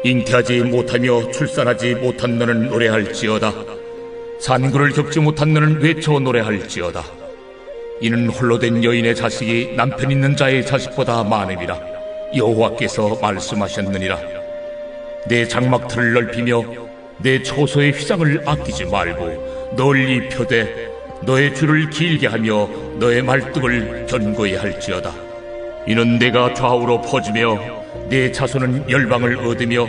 잉태하지 못하며 출산하지 못한 너는 노래할지어다. 산구를 겪지 못한 너는 외쳐 노래할지어다. 이는 홀로 된 여인의 자식이 남편 있는 자의 자식보다 많음이라 여호와께서 말씀하셨느니라. 내 장막틀을 넓히며 내 초소의 휘장을 아끼지 말고 널리 펴되 너의 줄을 길게 하며 너의 말뚝을 견고히 할지어다. 이는 내가 좌우로 퍼지며 내 자손은 열방을 얻으며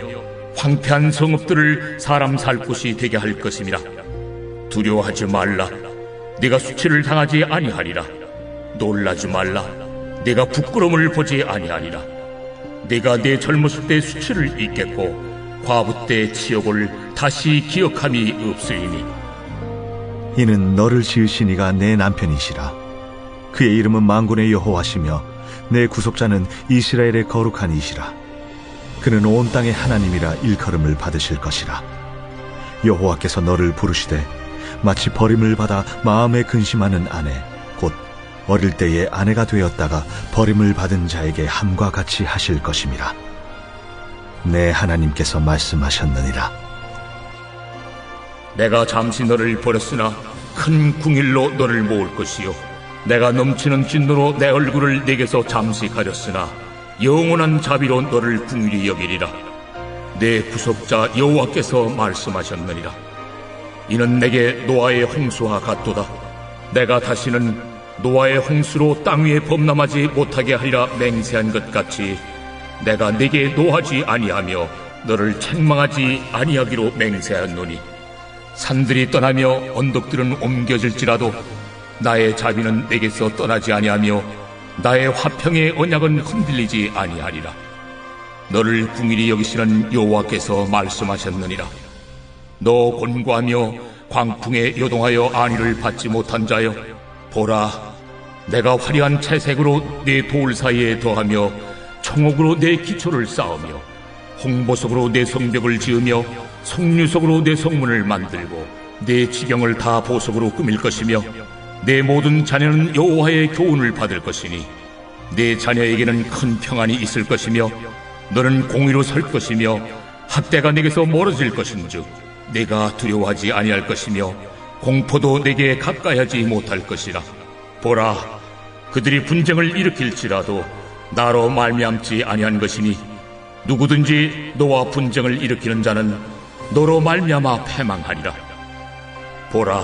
황폐한 성읍들을 사람 살 곳이 되게 할 것임이라. 두려워하지 말라. 내가 수치를 당하지 아니하리라. 놀라지 말라. 내가 부끄러움을 보지 아니하리라. 내가 내 젊었을 때 수치를 잊겠고 과부 때 치욕을 다시 기억함이 없으리니. 이는 너를 지으신 이가 내 남편이시라. 그의 이름은 만군의 여호와시며 내 구속자는 이스라엘의 거룩한 이시라. 그는 온 땅의 하나님이라 일컬음을 받으실 것이라. 여호와께서 너를 부르시되 마치 버림을 받아 마음에 근심하는 아내, 곧 어릴 때의 아내가 되었다가 버림을 받은 자에게 함과 같이 하실 것임이라. 내 하나님께서 말씀하셨느니라. 내가 잠시 너를 버렸으나 큰 궁일로 너를 모을 것이요, 내가 넘치는 진노로 내 얼굴을 내게서 잠시 가렸으나 영원한 자비로 너를 궁일이 여기리라. 내 구속자 여호와께서 말씀하셨느니라. 이는 내게 노아의 홍수와 같도다. 내가 다시는 노아의 홍수로 땅 위에 범람하지 못하게 하리라 맹세한 것 같이 내가 네게 노하지 아니하며 너를 책망하지 아니하기로 맹세하였노니, 산들이 떠나며 언덕들은 옮겨질지라도 나의 자비는 내게서 떠나지 아니하며 나의 화평의 언약은 흔들리지 아니하리라. 너를 궁일이 여기시는 여호와께서 말씀하셨느니라. 너 곤고하며 광풍에 요동하여 안위를 받지 못한 자여, 보라, 내가 화려한 채색으로 내 돌 사이에 더하며 청옥으로 내 기초를 쌓으며 홍보석으로 내 성벽을 지으며 석류석으로 내 성문을 만들고 내 지경을 다 보석으로 꾸밀 것이며 내 모든 자녀는 여호와의 교훈을 받을 것이니 내 자녀에게는 큰 평안이 있을 것이며 너는 공의로 설 것이며 학대가 내게서 멀어질 것인즉 내가 두려워하지 아니할 것이며 공포도 내게 가까이하지 못할 것이라. 보라, 그들이 분쟁을 일으킬지라도 나로 말미암지 아니한 것이니 누구든지 너와 분쟁을 일으키는 자는 너로 말미암아 패망하리라. 보라,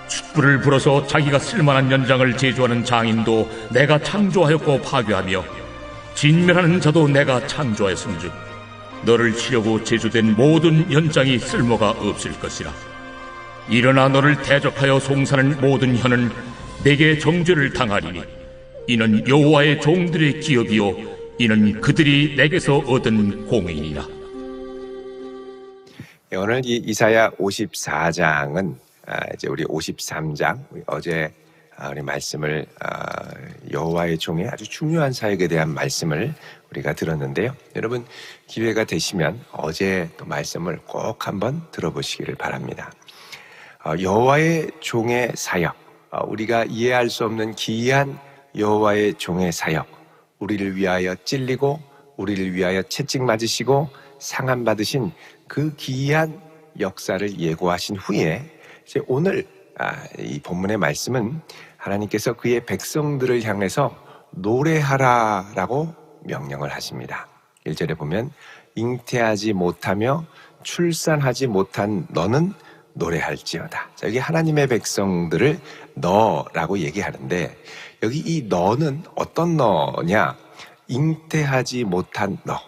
숯불을 불어서 자기가 쓸만한 연장을 제조하는 장인도 내가 창조하였고 파괴하며 진멸하는 자도 내가 창조하였은즉 너를 치려고 제조된 모든 연장이 쓸모가 없을 것이라. 일어나 너를 대적하여 송사하는 모든 혀는 내게 정죄를 당하리니 이는 여호와의 종들의 기업이요 이는 그들이 내게서 얻은 공의니라. 오늘 이 이사야 54장은 이제 우리 53장 어제 우리 말씀을 여호와의 종의 아주 중요한 사역에 대한 말씀을 우리가 들었는데요. 여러분 기회가 되시면 어제 또 말씀을 꼭 한번 들어보시기를 바랍니다. 여호와의 종의 사역, 우리가 이해할 수 없는 기이한 여호와의 종의 사역, 우리를 위하여 찔리고 우리를 위하여 채찍 맞으시고 상함 받으신 그 기이한 역사를 예고하신 후에 이제 오늘 이 본문의 말씀은 하나님께서 그의 백성들을 향해서 노래하라라고 명령을 하십니다. 1절에 보면 잉태하지 못하며 출산하지 못한 너는 노래할지어다. 자, 여기 하나님의 백성들을 너라고 얘기하는데 여기 이 너는 어떤 너냐? 잉태하지 못한 너.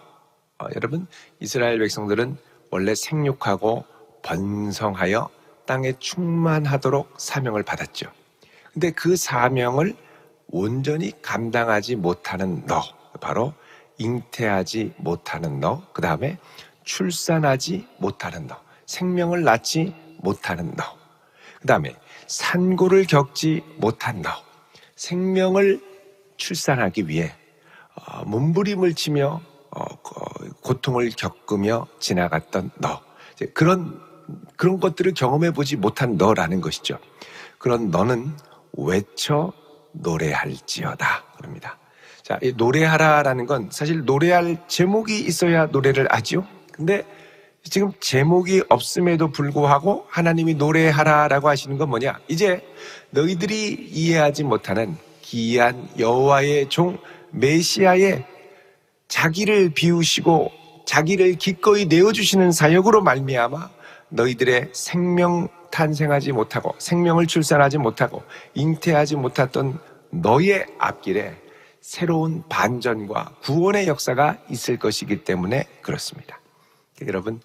여러분 이스라엘 백성들은 원래 생육하고 번성하여 땅에 충만하도록 사명을 받았죠. 근데 그 사명을 온전히 감당하지 못하는 너, 바로 잉태하지 못하는 너, 그 다음에 출산하지 못하는 너, 생명을 낳지 못하는 너, 그 다음에 산고를 겪지 못한 너, 생명을 출산하기 위해 몸부림을 치며 고통을 겪으며 지나갔던 너, 그런 것들을 경험해 보지 못한 너라는 것이죠. 그런 너는 외쳐 노래할지어다 그럽니다. 자, 이 노래하라라는 건 사실 노래할 제목이 있어야 노래를 하죠. 근데 지금 제목이 없음에도 불구하고 하나님이 노래하라라고 하시는 건 뭐냐? 이제 너희들이 이해하지 못하는 기이한 여호와의 종 메시아의 자기를 비우시고 자기를 기꺼이 내어주시는 사역으로 말미암아 너희들의 생명 탄생하지 못하고 생명을 출산하지 못하고 잉태하지 못했던 너의 앞길에 새로운 반전과 구원의 역사가 있을 것이기 때문에 그렇습니다. 여러분,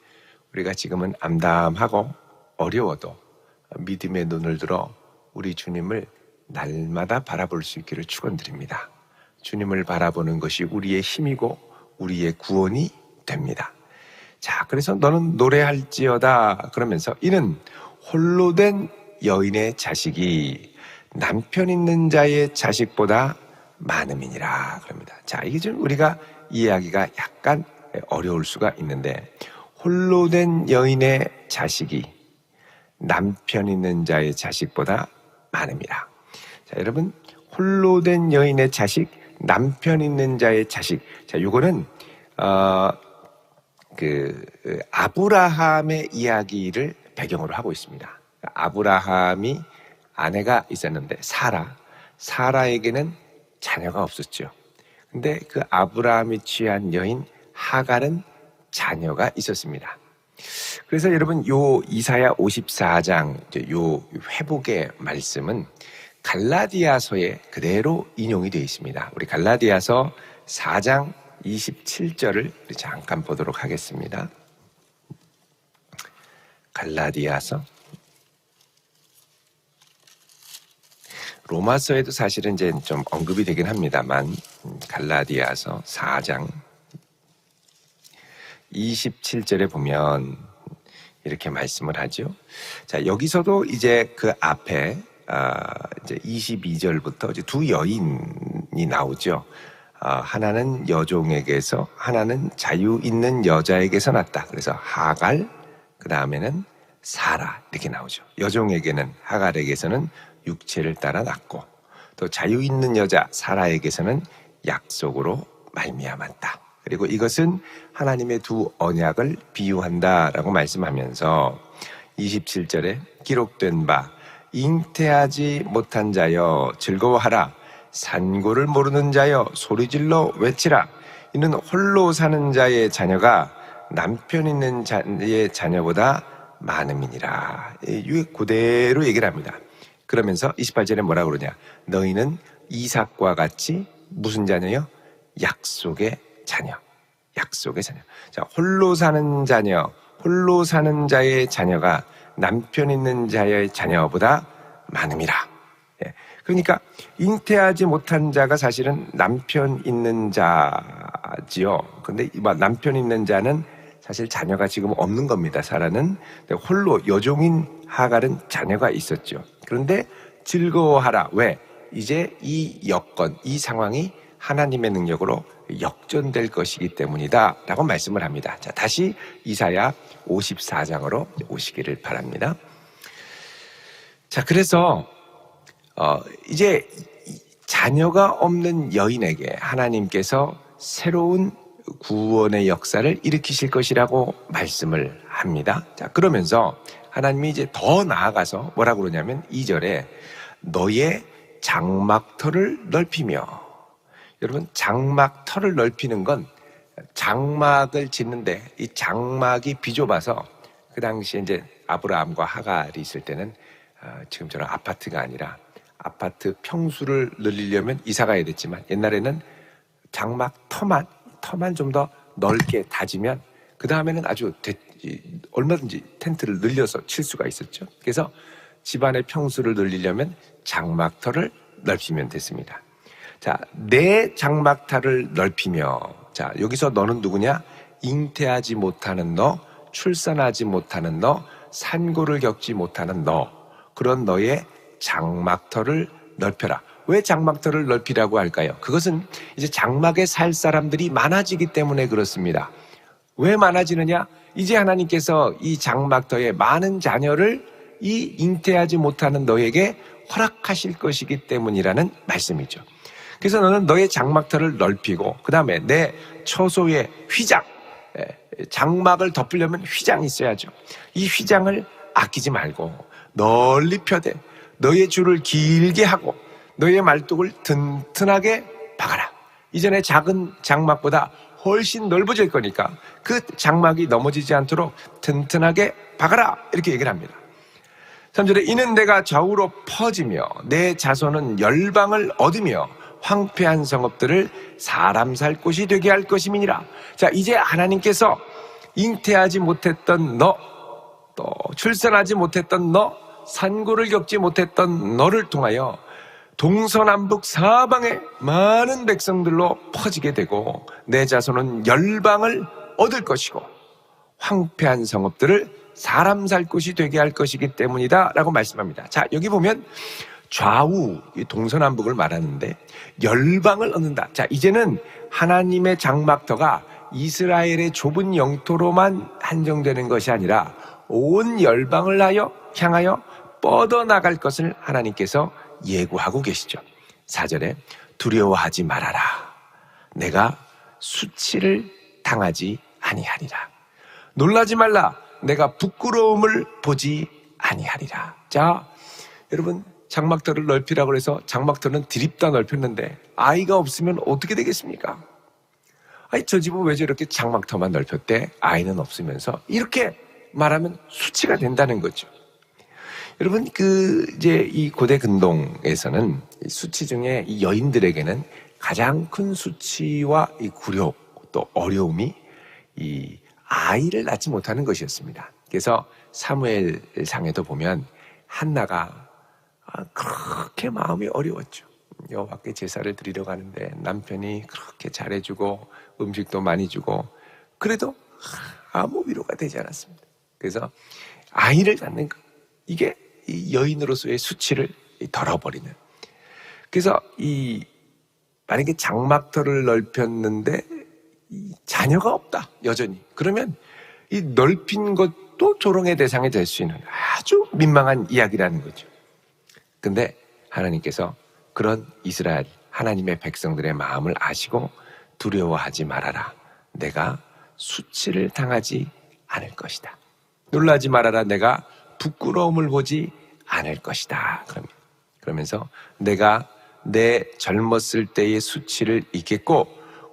우리가 지금은 암담하고 어려워도 믿음의 눈을 들어 우리 주님을 날마다 바라볼 수 있기를 축원드립니다. 주님을 바라보는 것이 우리의 힘이고 우리의 구원이 됩니다. 자, 그래서 너는 노래할지어다 그러면서 이는 홀로 된 여인의 자식이 남편 있는 자의 자식보다 많음이니라 그럽니다. 자, 이게 좀 우리가 이해하기가 약간 어려울 수가 있는데, 홀로 된 여인의 자식이 남편 있는 자의 자식보다 많음이라. 자, 여러분, 홀로 된 여인의 자식, 남편 있는 자의 자식. 자, 요거는 아브라함의 이야기를 배경으로 하고 있습니다. 아브라함이 아내가 있었는데 사라에게는 자녀가 없었죠. 근데 그 아브라함이 취한 여인 하갈은 자녀가 있었습니다. 그래서 여러분, 요 이사야 54장 요 회복의 말씀은 갈라디아서에 그대로 인용이 되어 있습니다. 우리 갈라디아서 4장 27절을 잠깐 보도록 하겠습니다. 갈라디아서, 로마서에도 사실은 이제 좀 언급이 되긴 합니다만, 갈라디아서 4장 27절에 보면 이렇게 말씀을 하죠. 자, 여기서도 이제 그 앞에 이제 22절부터 이제 두 여인이 나오죠. 하나는 여종에게서, 하나는 자유 있는 여자에게서 났다. 그래서 하갈, 그 다음에는 사라 이렇게 나오죠. 여종에게는, 하갈에게서는 육체를 따라 났고, 또 자유 있는 여자 사라에게서는 약속으로 말미암았다. 그리고 이것은 하나님의 두 언약을 비유한다라고 말씀하면서 27절에 기록된 바 잉태하지 못한 자여 즐거워하라, 산고를 모르는 자여 소리질러 외치라, 이는 홀로 사는 자의 자녀가 남편 있는 자의 자녀보다 많음이니라. 이게 그대로 얘기를 합니다. 그러면서 28절에 뭐라고 그러냐? 너희는 이삭과 같이 무슨 자녀요? 약속의 자녀. 약속의 자녀. 자, 홀로 사는 자녀, 홀로 사는 자의 자녀가 남편 있는 자의 자녀보다 많음이라. 예. 그러니까 잉태하지 못한 자가 사실은 남편 있는 자지요. 근데 남편 있는 자는 사실 자녀가 지금 없는 겁니다. 사라는. 홀로 여종인 하갈은 자녀가 있었죠. 그런데 즐거워하라. 왜? 이제 이 여건, 이 상황이 하나님의 능력으로 역전될 것이기 때문이다 라고 말씀을 합니다. 자, 다시 이사야 54장으로 오시기를 바랍니다. 자, 그래서 이제 자녀가 없는 여인에게 하나님께서 새로운 구원의 역사를 일으키실 것이라고 말씀을 합니다. 자, 그러면서 하나님이 이제 더 나아가서 뭐라고 그러냐면 2절에 너의 장막터를 넓히며, 여러분, 장막터를 넓히는 건 장막을 짓는데 이 장막이 비좁아서 그 당시에 이제 아브라함과 하갈이 있을 때는 지금처럼 아파트가 아니라 아파트 평수를 늘리려면 이사 가야 됐지만 옛날에는 장막 터만 좀 더 넓게 다지면 그 다음에는 아주 얼마든지 텐트를 늘려서 칠 수가 있었죠. 그래서 집안의 평수를 늘리려면 장막터를 넓히면 됐습니다. 자, 내 장막터를 넓히며, 자, 여기서 너는 누구냐? 잉태하지 못하는 너, 출산하지 못하는 너, 산고를 겪지 못하는 너, 그런 너의 장막터를 넓혀라. 왜 장막터를 넓히라고 할까요? 그것은 이제 장막에 살 사람들이 많아지기 때문에 그렇습니다. 왜 많아지느냐? 이제 하나님께서 이 장막터에 많은 자녀를 이 잉태하지 못하는 너에게 허락하실 것이기 때문이라는 말씀이죠. 그래서 너는 너의 장막터를 넓히고 그 다음에 내 처소의 휘장, 장막을 덮으려면 휘장이 있어야죠. 이 휘장을 아끼지 말고 널리 펴대 너의 줄을 길게 하고 너의 말뚝을 튼튼하게 박아라. 이전에 작은 장막보다 훨씬 넓어질 거니까 그 장막이 넘어지지 않도록 튼튼하게 박아라. 이렇게 얘기를 합니다. 3절에 이는 내가 좌우로 퍼지며 내 자손은 열방을 얻으며 황폐한 성읍들을 사람 살 곳이 되게 할 것임이니라. 자, 이제 하나님께서 잉태하지 못했던 너, 또 출산하지 못했던 너, 산고를 겪지 못했던 너를 통하여 동서남북 사방의 많은 백성들로 퍼지게 되고 내 자손은 열방을 얻을 것이고 황폐한 성읍들을 사람 살 곳이 되게 할 것이기 때문이다 라고 말씀합니다. 자, 여기 보면 좌우 동서남북을 말하는데 열방을 얻는다. 자, 이제는 하나님의 장막터가 이스라엘의 좁은 영토로만 한정되는 것이 아니라 온 열방을 향하여 뻗어나갈 것을 하나님께서 예고하고 계시죠. 4절에 두려워하지 말아라. 내가 수치를 당하지 아니하리라. 놀라지 말라. 내가 부끄러움을 보지 아니하리라. 자, 여러분 장막터를 넓히라고 해서 장막터는 드립다 넓혔는데 아이가 없으면 어떻게 되겠습니까? 아니, 저 집은 왜 저렇게 장막터만 넓혔대? 아이는 없으면서. 이렇게 말하면 수치가 된다는 거죠. 여러분, 이제 이 고대 근동에서는 수치 중에 이 여인들에게는 가장 큰 수치와 이 굴욕 또 어려움이 이 아이를 낳지 못하는 것이었습니다. 그래서 사무엘상에도 보면 한나가 그렇게 마음이 어려웠죠. 여호와께 제사를 드리러 가는데 남편이 그렇게 잘해주고 음식도 많이 주고 그래도 아무 위로가 되지 않았습니다. 그래서 아이를 갖는 것, 이게 이 여인으로서의 수치를 덜어버리는. 그래서 만약에 장막터를 넓혔는데 자녀가 없다 여전히, 그러면 이 넓힌 것도 조롱의 대상이 될 수 있는 아주 민망한 이야기라는 거죠. 근데 하나님께서 그런 이스라엘 하나님의 백성들의 마음을 아시고 두려워하지 말아라. 내가 수치를 당하지 않을 것이다. 놀라지 말아라. 내가 부끄러움을 보지 않을 것이다. 그러면서 내가 내 젊었을 때의 수치를 잊겠고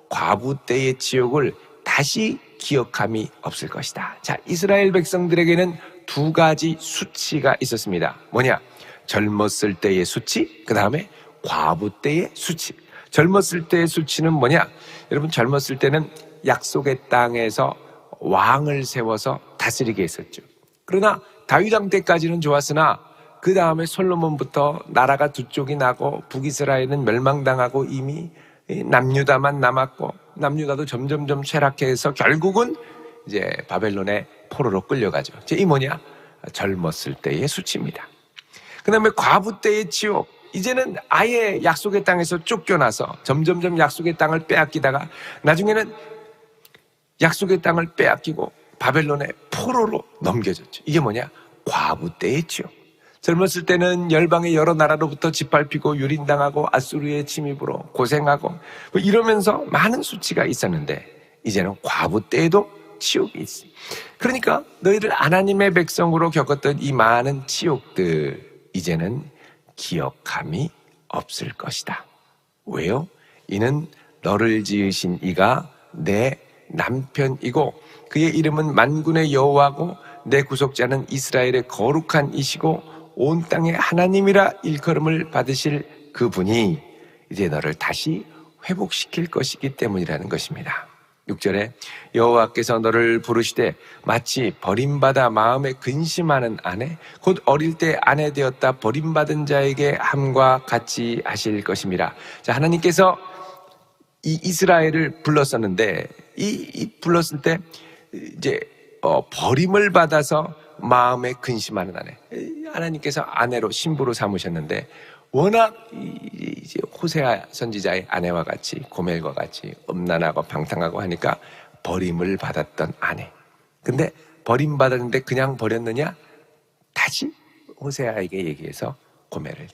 과부 때의 지옥을 다시 기억함이 없을 것이다. 자, 이스라엘 백성들에게는 두 가지 수치가 있었습니다. 뭐냐? 젊었을 때의 수치, 그 다음에 과부 때의 수치. 젊었을 때의 수치는 뭐냐? 여러분, 젊었을 때는 약속의 땅에서 왕을 세워서 다스리게 했었죠. 그러나 다윗 왕 때까지는 좋았으나 그 다음에 솔로몬부터 나라가 두 쪽이 나고 북이스라엘은 멸망당하고 이미 남유다만 남았고 남유다도 점점점 쇠락해서 결국은 이제 바벨론의 포로로 끌려가죠. 이 뭐냐? 젊었을 때의 수치입니다. 그 다음에 과부 때의 지옥. 이제는 아예 약속의 땅에서 쫓겨나서 점점점 약속의 땅을 빼앗기다가 나중에는 약속의 땅을 빼앗기고 바벨론의 포로로 넘겨졌죠. 이게 뭐냐? 과부 때의 지옥. 젊었을 때는 열방의 여러 나라로부터 짓밟히고 유린당하고 아수르의 침입으로 고생하고 뭐 이러면서 많은 수치가 있었는데 이제는 과부 때에도 치욕이 있어. 그러니까 너희들 하나님의 백성으로 겪었던 이 많은 치욕들 이제는 기억함이 없을 것이다. 왜요? 이는 너를 지으신 이가 내 남편이고 그의 이름은 만군의 여호와고 내 구속자는 이스라엘의 거룩한 이시고 온 땅의 하나님이라 일컬음을 받으실 그분이 이제 너를 다시 회복시킬 것이기 때문이라는 것입니다. 6절에 여호와께서 너를 부르시되 마치 버림받아 마음에 근심하는 아내 곧 어릴 때 아내 되었다 버림받은 자에게 함과 같이 하실 것입니다. 자, 하나님께서 이 이스라엘을 불렀었는데 이 불렀을 때 이제 버림을 받아서 마음에 근심하는 아내, 하나님께서 아내로 신부로 삼으셨는데 워낙 이제 호세아 선지자의 아내와 같이 고멜과 같이 음란하고 방탕하고 하니까 버림을 받았던 아내. 근데 버림받았는데 그냥 버렸느냐? 다시 호세아에게 얘기해서 고멜을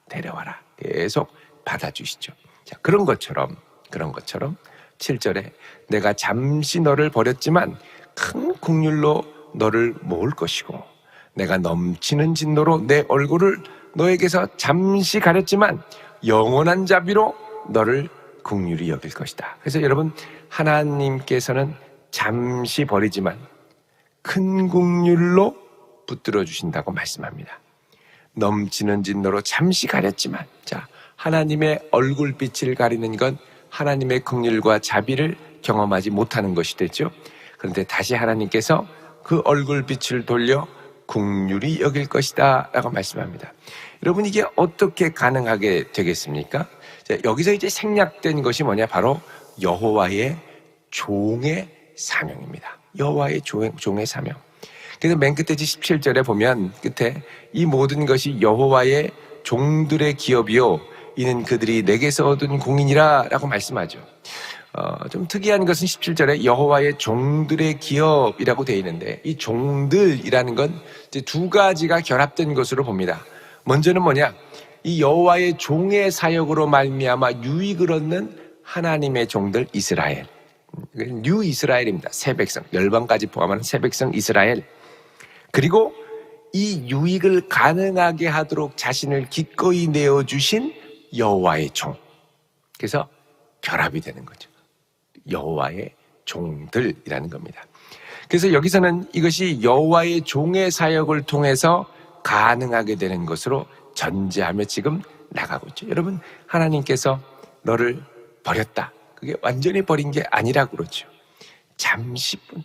데려와라 계속 받아주시죠. 자, 그런 것처럼 7절에 내가 잠시 너를 버렸지만 큰 긍휼로 너를 모을 것이고 내가 넘치는 진노로 내 얼굴을 너에게서 잠시 가렸지만 영원한 자비로 너를 긍휼히 여길 것이다. 그래서 여러분, 하나님께서는 잠시 버리지만 큰 긍휼로 붙들어 주신다고 말씀합니다. 넘치는 진노로 잠시 가렸지만, 자, 하나님의 얼굴빛을 가리는 건 하나님의 긍휼과 자비를 경험하지 못하는 것이 되죠. 그런데 다시 하나님께서 그 얼굴빛을 돌려 긍휼히 여길 것이다 라고 말씀합니다. 여러분, 이게 어떻게 가능하게 되겠습니까? 자, 여기서 이제 생략된 것이 뭐냐? 바로 여호와의 종의 사명입니다. 여호와의 종의 사명. 그래서 맨 끝에 17절에 보면 끝에 이 모든 것이 여호와의 종들의 기업이요 이는 그들이 내게서 얻은 공인이라 라고 말씀하죠. 좀 특이한 것은 17절에 여호와의 종들의 기업이라고 되어 있는데, 이 종들이라는 건 이제 두 가지가 결합된 것으로 봅니다. 먼저는 뭐냐? 이 여호와의 종의 사역으로 말미암아 유익을 얻는 하나님의 종들 이스라엘, 뉴 이스라엘입니다. 새 백성, 열방까지 포함하는 새 백성 이스라엘. 그리고 이 유익을 가능하게 하도록 자신을 기꺼이 내어주신 여호와의 종. 그래서 결합이 되는 거죠. 여호와의 종들이라는 겁니다. 그래서 여기서는 이것이 여호와의 종의 사역을 통해서 가능하게 되는 것으로 전제하며 지금 나가고 있죠. 여러분, 하나님께서 너를 버렸다. 그게 완전히 버린 게 아니라고 그러죠. 잠시뿐.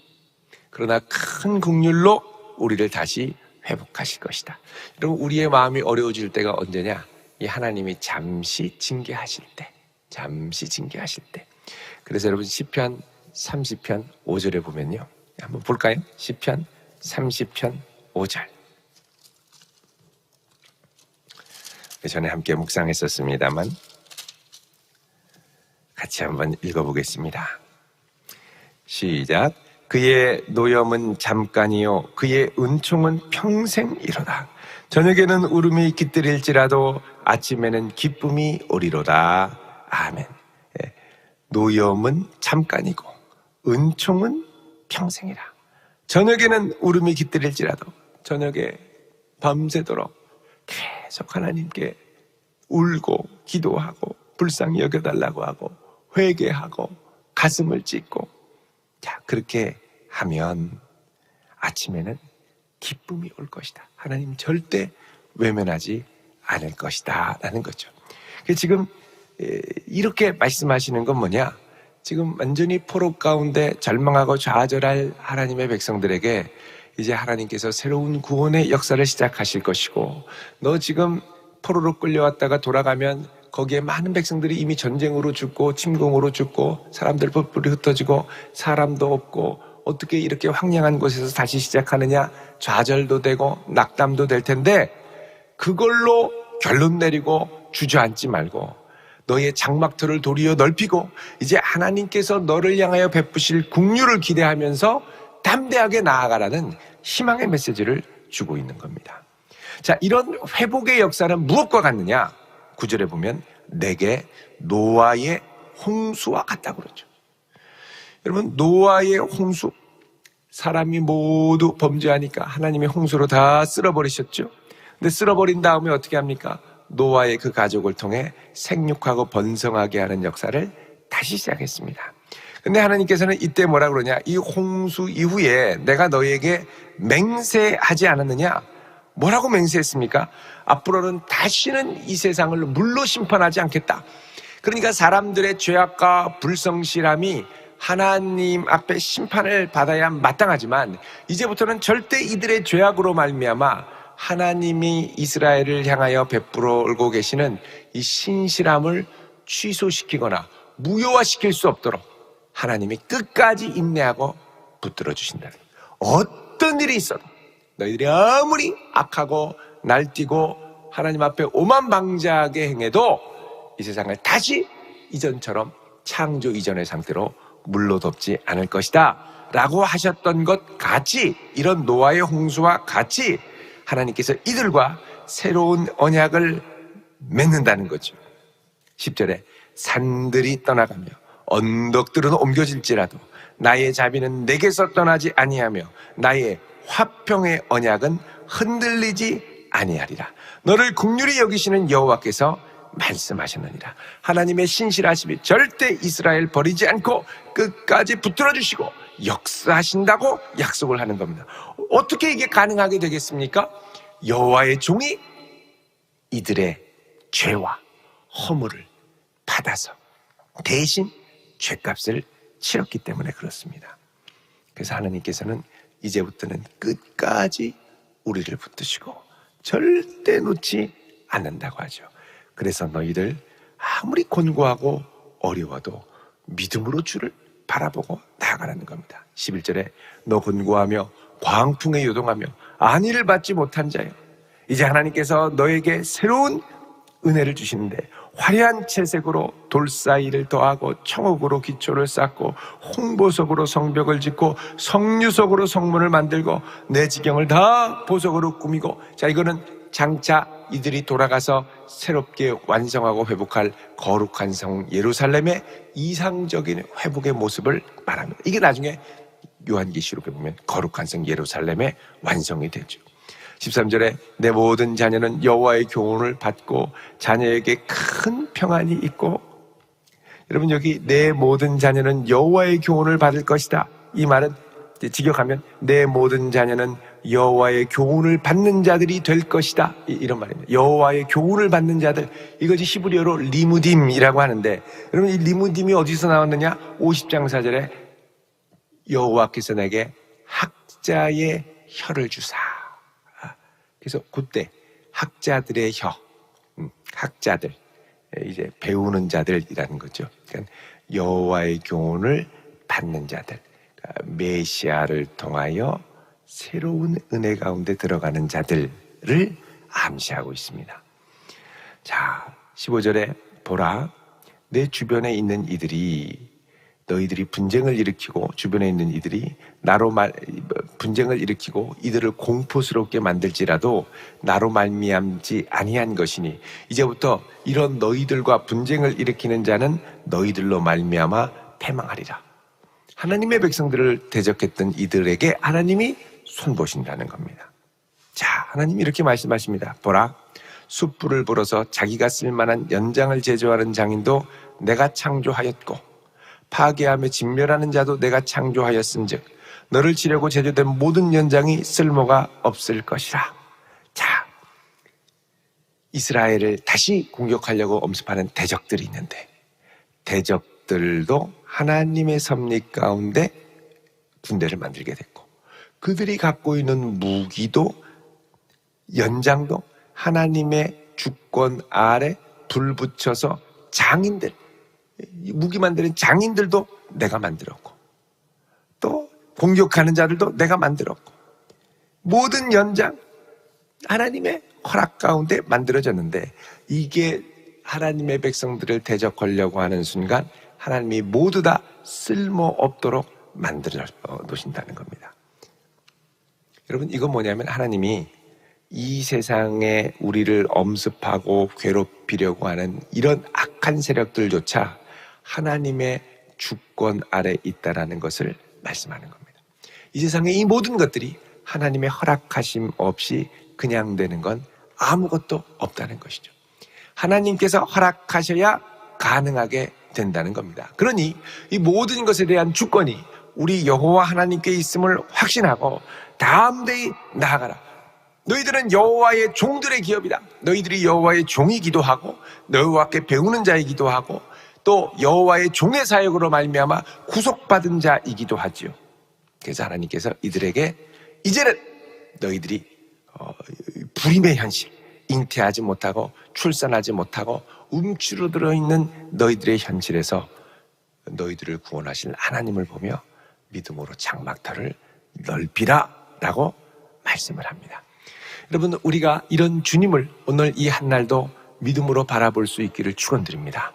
그러나 큰 긍휼로 우리를 다시 회복하실 것이다. 여러분, 우리의 마음이 어려워질 때가 언제냐? 이 하나님이 잠시 징계하실 때. 잠시 징계하실 때. 그래서 여러분, 시편 30편 5절에 보면요, 한번 볼까요? 시편 30편 5절. 전에 함께 묵상했었습니다만 같이 한번 읽어보겠습니다. 시작. 그의 노염은 잠깐이요 그의 은총은 평생이로다. 저녁에는 울음이 깃들일지라도 아침에는 기쁨이 오리로다. 아멘. 노염은 잠깐이고 은총은 평생이라. 저녁에는 울음이 깃들일지라도, 저녁에 밤새도록 계속 하나님께 울고 기도하고 불쌍히 여겨달라고 하고 회개하고 가슴을 찢고, 자, 그렇게 하면 아침에는 기쁨이 올 것이다. 하나님 절대 외면하지 않을 것이다 라는 거죠. 지금 이렇게 말씀하시는 건 뭐냐? 지금 완전히 포로 가운데 절망하고 좌절할 하나님의 백성들에게 이제 하나님께서 새로운 구원의 역사를 시작하실 것이고, 너 지금 포로로 끌려왔다가 돌아가면 거기에 많은 백성들이 이미 전쟁으로 죽고 침공으로 죽고 사람들 뿔뿔이 흩어지고 사람도 없고 어떻게 이렇게 황량한 곳에서 다시 시작하느냐, 좌절도 되고 낙담도 될 텐데, 그걸로 결론 내리고 주저앉지 말고 너의 장막터를 도리어 넓히고 이제 하나님께서 너를 향하여 베푸실 긍휼을 기대하면서 담대하게 나아가라는 희망의 메시지를 주고 있는 겁니다. 자, 이런 회복의 역사는 무엇과 같느냐? 9절에 보면 내게 노아의 홍수와 같다고 그러죠. 여러분, 노아의 홍수, 사람이 모두 범죄하니까 하나님의 홍수로 다 쓸어버리셨죠. 근데 쓸어버린 다음에 어떻게 합니까? 노아의 그 가족을 통해 생육하고 번성하게 하는 역사를 다시 시작했습니다. 근데 하나님께서는 이때 뭐라 그러냐? 이 홍수 이후에 내가 너에게 맹세하지 않았느냐? 뭐라고 맹세했습니까? 앞으로는 다시는 이 세상을 물로 심판하지 않겠다. 그러니까 사람들의 죄악과 불성실함이 하나님 앞에 심판을 받아야 마땅하지만 이제부터는 절대 이들의 죄악으로 말미암아 하나님이 이스라엘을 향하여 베풀어 계시는 이 신실함을 취소시키거나 무효화시킬 수 없도록 하나님이 끝까지 인내하고 붙들어 주신다. 어떤 일이 있어도 너희들이 아무리 악하고 날뛰고 하나님 앞에 오만방자하게 행해도 이 세상을 다시 이전처럼 창조 이전의 상태로 물로 덮지 않을 것이다 라고 하셨던 것 같이, 이런 노아의 홍수와 같이 하나님께서 이들과 새로운 언약을 맺는다는 거죠. 10절에 산들이 떠나가며 언덕들은 옮겨질지라도 나의 자비는 내게서 떠나지 아니하며 나의 화평의 언약은 흔들리지 아니하리라. 너를 긍휼히 여기시는 여호와께서 말씀하셨느니라. 하나님의 신실하심이 절대 이스라엘 버리지 않고 끝까지 붙들어 주시고 역사하신다고 약속을 하는 겁니다. 어떻게 이게 가능하게 되겠습니까? 여호와의 종이 이들의 죄와 허물을 받아서 대신 죄값을 치렀기 때문에 그렇습니다. 그래서 하나님께서는 이제부터는 끝까지 우리를 붙드시고 절대 놓지 않는다고 하죠. 그래서 너희들 아무리 곤고하고 어려워도 믿음으로 주를 바라보고 나아가라는 겁니다. 11절에 너 곤고하며 광풍에 요동하며 안위를 받지 못한 자여, 이제 하나님께서 너에게 새로운 은혜를 주시는데 화려한 채색으로 돌 사이를 더하고 청옥으로 기초를 쌓고 홍보석으로 성벽을 짓고 성류석으로 성문을 만들고 내 지경을 다 보석으로 꾸미고, 자, 이거는 장차 이들이 돌아가서 새롭게 완성하고 회복할 거룩한 성 예루살렘의 이상적인 회복의 모습을 말합니다. 이게 나중에 요한계시록에 보면 거룩한 성 예루살렘의 완성이 되죠. 13절에 내 모든 자녀는 여호와의 교훈을 받고 자녀에게 큰 평안이 있고, 여러분 여기 내 모든 자녀는 여호와의 교훈을 받을 것이다, 이 말은 직역하면 내 모든 자녀는 여호와의 교훈을 받는 자들이 될 것이다, 이런 말입니다. 여호와의 교훈을 받는 자들, 이것이 히브리어로 리무딤이라고 하는데, 여러분 이 리무딤이 어디서 나왔느냐? 50장 4절에 여호와께서 내게 학자의 혀를 주사. 그래서 그때 학자들의 혀, 학자들, 이제 배우는 자들이라는 거죠. 그러니까 여호와의 교훈을 받는 자들, 메시아를 통하여 새로운 은혜 가운데 들어가는 자들을 암시하고 있습니다. 자, 15절에 보라, 내 주변에 있는 이들이, 너희들이 분쟁을 일으키고 주변에 있는 이들이 나로 분쟁을 일으키고 이들을 공포스럽게 만들지라도 나로 말미암지 아니한 것이니 이제부터 이런 너희들과 분쟁을 일으키는 자는 너희들로 말미암아 패망하리라. 하나님의 백성들을 대적했던 이들에게 하나님이 손보신다는 겁니다. 자, 하나님이 이렇게 말씀하십니다. 보라, 숯불을 불어서 자기가 쓸만한 연장을 제조하는 장인도 내가 창조하였고 파괴하며 진멸하는 자도 내가 창조하였은즉 너를 치려고 제조된 모든 연장이 쓸모가 없을 것이라. 자, 이스라엘을 다시 공격하려고 엄습하는 대적들이 있는데, 대적들도 하나님의 섭리 가운데 군대를 만들게 됐고, 그들이 갖고 있는 무기도 연장도 하나님의 주권 아래 불 붙여서 장인들, 무기 만드는 장인들도 내가 만들었고, 또 공격하는 자들도 내가 만들었고, 모든 연장 하나님의 허락 가운데 만들어졌는데, 이게 하나님의 백성들을 대적하려고 하는 순간 하나님이 모두 다 쓸모없도록 만들어 놓으신다는 겁니다. 여러분, 이건 뭐냐면 하나님이 이 세상에 우리를 엄습하고 괴롭히려고 하는 이런 악한 세력들조차 하나님의 주권 아래 있다라는 것을 말씀하는 겁니다. 이 세상의 이 모든 것들이 하나님의 허락하심 없이 그냥 되는 건 아무것도 없다는 것이죠. 하나님께서 허락하셔야 가능하게 된다는 겁니다. 그러니 이 모든 것에 대한 주권이 우리 여호와 하나님께 있음을 확신하고 담대히 나아가라. 너희들은 여호와의 종들의 기업이다. 너희들이 여호와의 종이기도 하고 여호와께 배우는 자이기도 하고 또 여호와의 종의 사역으로 말미암아 구속받은 자이기도 하지요. 그래서 하나님께서 이들에게 이제는 너희들이 불임의 현실, 잉태하지 못하고 출산하지 못하고 움츠러들어 있는 너희들의 현실에서 너희들을 구원하실 하나님을 보며 믿음으로 장막터를 넓히라 라고 말씀을 합니다. 여러분, 우리가 이런 주님을 오늘 이 한날도 믿음으로 바라볼 수 있기를 축원드립니다.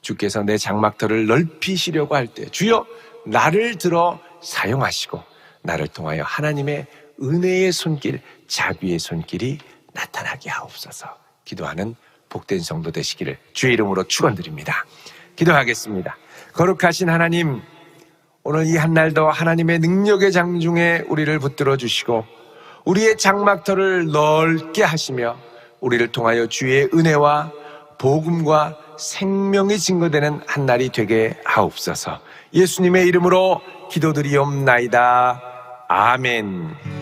주께서 내 장막터를 넓히시려고 할 때 주여 나를 들어 사용하시고 나를 통하여 하나님의 은혜의 손길, 자비의 손길이 나타나게 하옵소서. 기도하는 복된 성도 되시기를 주의 이름으로 축원드립니다. 기도하겠습니다. 거룩하신 하나님, 오늘 이 한날도 하나님의 능력의 장중에 우리를 붙들어 주시고 우리의 장막터를 넓게 하시며 우리를 통하여 주의 은혜와 복음과 생명이 증거되는 한날이 되게 하옵소서. 예수님의 이름으로 기도드리옵나이다. 아멘.